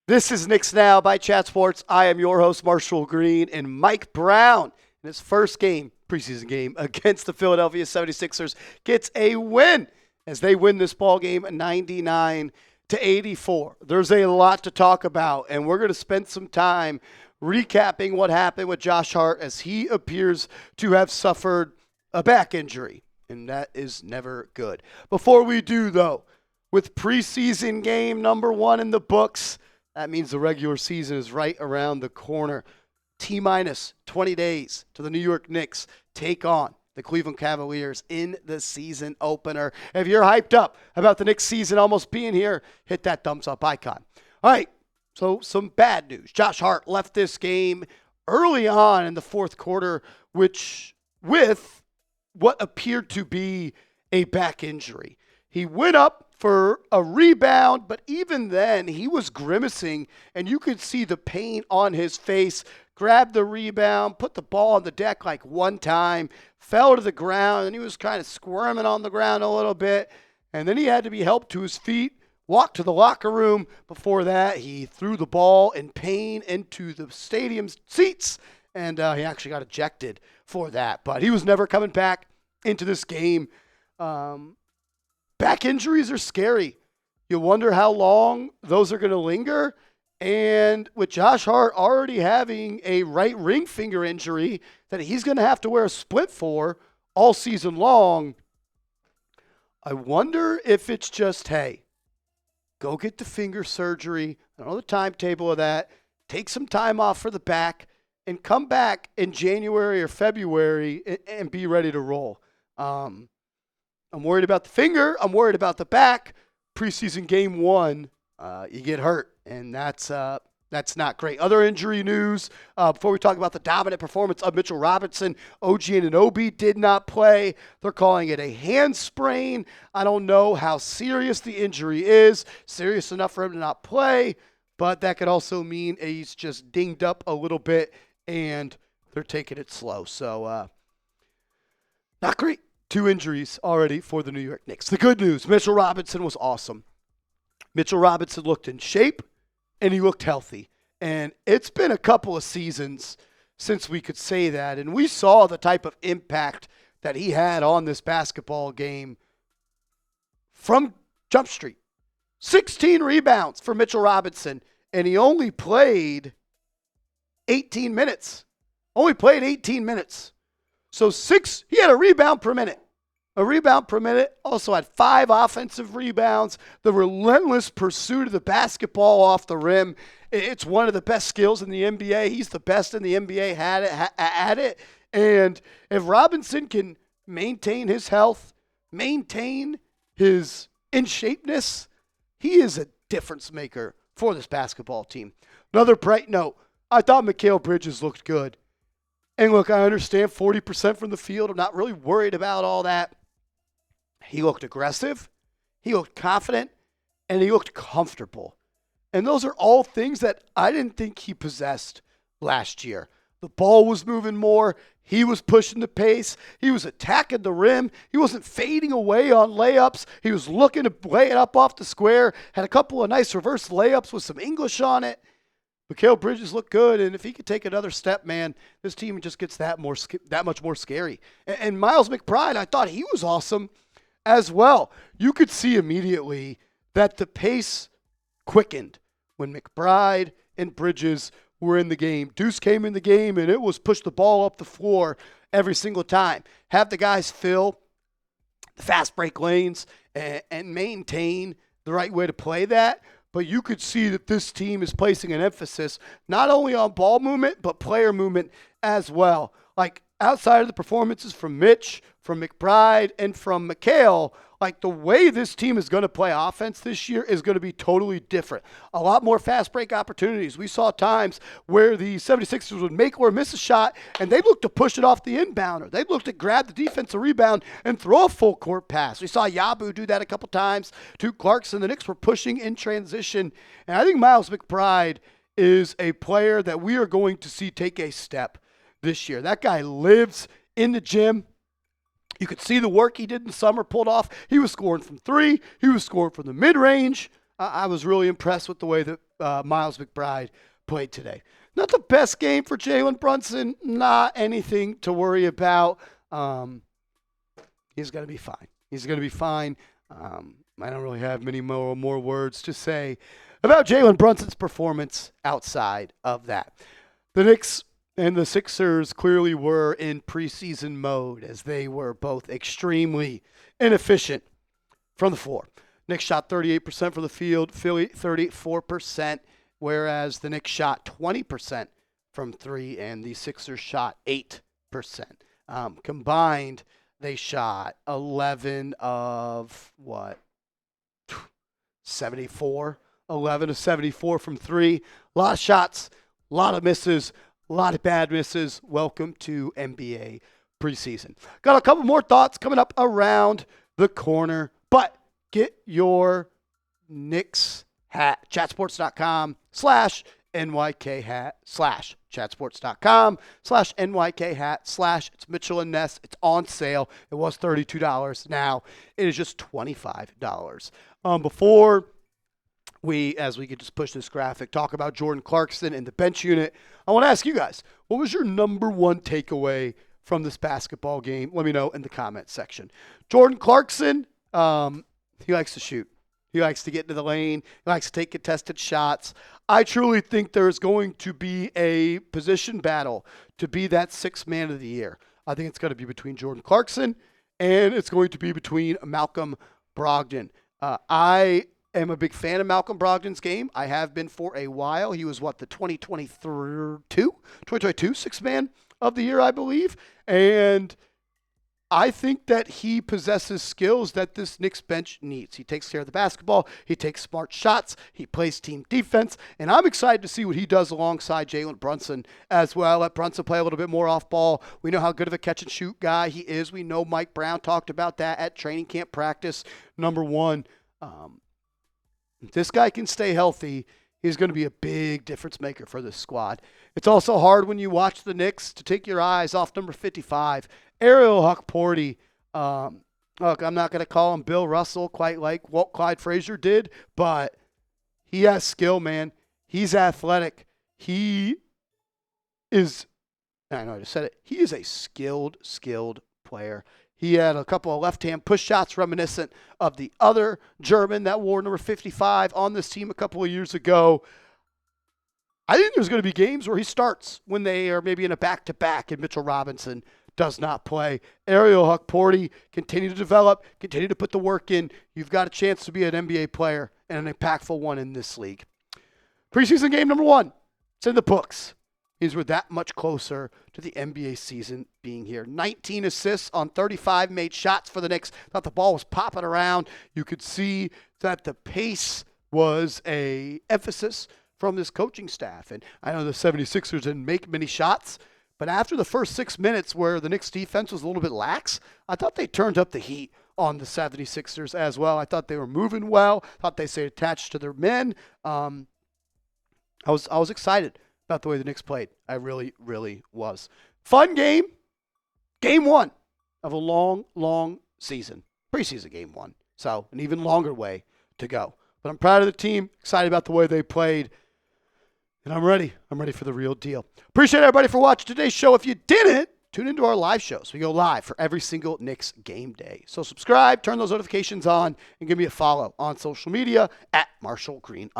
This is Knicks Now by Chat Sports. I am your host, Marshall Green, and Mike Brown, in his first game, preseason game, against the Philadelphia 76ers, gets a win as they win this ball game 99-84. There's a lot to talk about, and we're going to spend some time recapping what happened with Josh Hart as he appears to have suffered a back injury, and that is never good. Before we do, though, with preseason game number 1 in the books, that means the regular season is right around the corner. T-minus 20 days to the New York Knicks take on the Cleveland Cavaliers in the season opener. If you're hyped up about the Knicks season almost being here, hit that thumbs up icon. All right, so some bad news. Josh Hart left this game early on in the fourth quarter, with what appeared to be a back injury. He went up for a rebound, but even then, he was grimacing, and you could see the pain on his face. Grabbed the rebound, put the ball on the deck like one time, fell to the ground, and he was kind of squirming on the ground a little bit, and then he had to be helped to his feet, walked to the locker room. Before that, he threw the ball in pain into the stadium's seats, and he actually got ejected for that, but he was never coming back into this game. Back injuries are scary. You wonder how long those are going to linger. And with Josh Hart already having a right ring finger injury that he's going to have to wear a splint for all season long, I wonder if it's just, hey, go get the finger surgery. I don't know the timetable of that. Take some time off for the back and come back in January or February and be ready to roll. I'm worried about the finger. I'm worried about the back. Preseason game 1, you get hurt, and that's not great. Other injury news, before we talk about the dominant performance of Mitchell Robinson, OG Anunoby did not play. They're calling it a hand sprain. I don't know how serious the injury is. Serious enough for him to not play, but that could also mean he's just dinged up a little bit, and they're taking it slow. So, not great. 2 injuries already for the New York Knicks. The good news, Mitchell Robinson was awesome. Mitchell Robinson looked in shape, and he looked healthy. And it's been a couple of seasons since we could say that. And we saw the type of impact that he had on this basketball game from Jump Street. 16 rebounds for Mitchell Robinson, and he only played 18 minutes. Only played 18 minutes. So he had a rebound per minute. Also had 5 offensive rebounds. The relentless pursuit of the basketball off the rim. It's one of the best skills in the NBA. He's the best in the NBA at it. And if Robinson can maintain his health, maintain his in-shapeness, he is a difference maker for this basketball team. Another bright note, I thought Mikal Bridges looked good. And look, I understand 40% from the field. I'm not really worried about all that. He looked aggressive, he looked confident, and he looked comfortable. And those are all things that I didn't think he possessed last year. The ball was moving more. He was pushing the pace. He was attacking the rim. He wasn't fading away on layups. He was looking to lay it up off the square. Had a couple of nice reverse layups with some English on it. Mikal Bridges looked good, and if he could take another step, man, this team just gets that much more scary. And Miles Mcbride, I thought he was awesome as well. You could see immediately that the pace quickened when Mcbride and Bridges were in the game. Deuce came in the game, and it was push the ball up the floor every single time. Have the guys fill the fast break lanes and maintain the right way to play that. But you could see that this team is placing an emphasis not only on ball movement, but player movement as well. Like outside of the performances from Mitch, from Mcbride, and from Mikal, like the way this team is going to play offense this year is going to be totally different. A lot more fast break opportunities. We saw times where the 76ers would make or miss a shot, and they'd look to push it off the inbounder. They'd look to grab the defensive rebound and throw a full court pass. We saw Yabu do that a couple times. Duke Clarkson, the Knicks were pushing in transition. And I think Miles Mcbride is a player that we are going to see take a step this year. That guy lives in the gym. You could see the work he did in the summer pulled off. He was scoring from 3. He was scoring from the mid-range. I was really impressed with the way that Miles McBride played today. Not the best game for Jalen Brunson. Not anything to worry about. He's going to be fine. He's going to be fine. I don't really have many more words to say about Jalen Brunson's performance outside of that. The Knicks and the Sixers clearly were in preseason mode as they were both extremely inefficient from the floor. Knicks shot 38% from the field, Philly 34%, whereas the Knicks shot 20% from three and the Sixers shot 8%. Combined, they shot 11 of 74? 11 of 74 from three. A lot of shots, a lot of misses, a lot of bad misses. Welcome to NBA preseason. Got a couple more thoughts coming up around the corner, but get your Knicks hat, chatsports.com/NYK hat /chatsports.com/NYK hat / it's Mitchell and Ness. It's on sale. It was $32. Now it is just $25. Before as we could just push this graphic, talk about Jordan Clarkson and the bench unit, I want to ask you guys, what was your number one takeaway from this basketball game? Let me know in the comments section. Jordan Clarkson, he likes to shoot. He likes to get into the lane. He likes to take contested shots. I truly think there's going to be a position battle to be that sixth man of the year. I think it's going to be between Jordan Clarkson and it's going to be between Malcolm Brogdon. I am a big fan of Malcolm Brogdon's game. I have been for a while. He was the 2022 sixth man of the year, I believe. And I think that he possesses skills that this Knicks bench needs. He takes care of the basketball. He takes smart shots. He plays team defense. And I'm excited to see what he does alongside Jalen Brunson as well. Let Brunson play a little bit more off ball. We know how good of a catch and shoot guy he is. We know Mike Brown talked about that at training camp practice. Number one, if this guy can stay healthy, he's going to be a big difference maker for this squad. It's also hard when you watch the Knicks to take your eyes off number 55, Ariel Hukporti. Look, I'm not going to call him Bill Russell quite like Walt Clyde Frazier did, but he has skill, man. He's athletic. He is, I know I just said it, he is a skilled player. He had a couple of left-hand push shots reminiscent of the other German that wore number 55 on this team a couple of years ago. I think there's going to be games where he starts when they are maybe in a back-to-back and Mitchell Robinson does not play. Ariel Hukporti, continue to develop, continue to put the work in. You've got a chance to be an NBA player and an impactful one in this league. Preseason game number 1. It's in the books. We're that much closer to the NBA season being here. 19 assists on 35 made shots for the Knicks. Thought the ball was popping around. You could see that the pace was a emphasis from this coaching staff. And I know the 76ers didn't make many shots, but after the first 6 minutes where the Knicks defense was a little bit lax, I thought they turned up the heat on the 76ers as well. I thought they were moving well. Thought they stayed attached to their men. I was excited about the way the Knicks played. I really, really was. Fun game. Game 1 of a long season. Preseason game 1. So an even longer way to go. But I'm proud of the team. Excited about the way they played. And I'm ready. I'm ready for the real deal. Appreciate everybody for watching today's show. If you didn't, tune into our live shows. We go live for every single Knicks game day. So subscribe, turn those notifications on, and give me a follow on social media at @MarshallGreen_.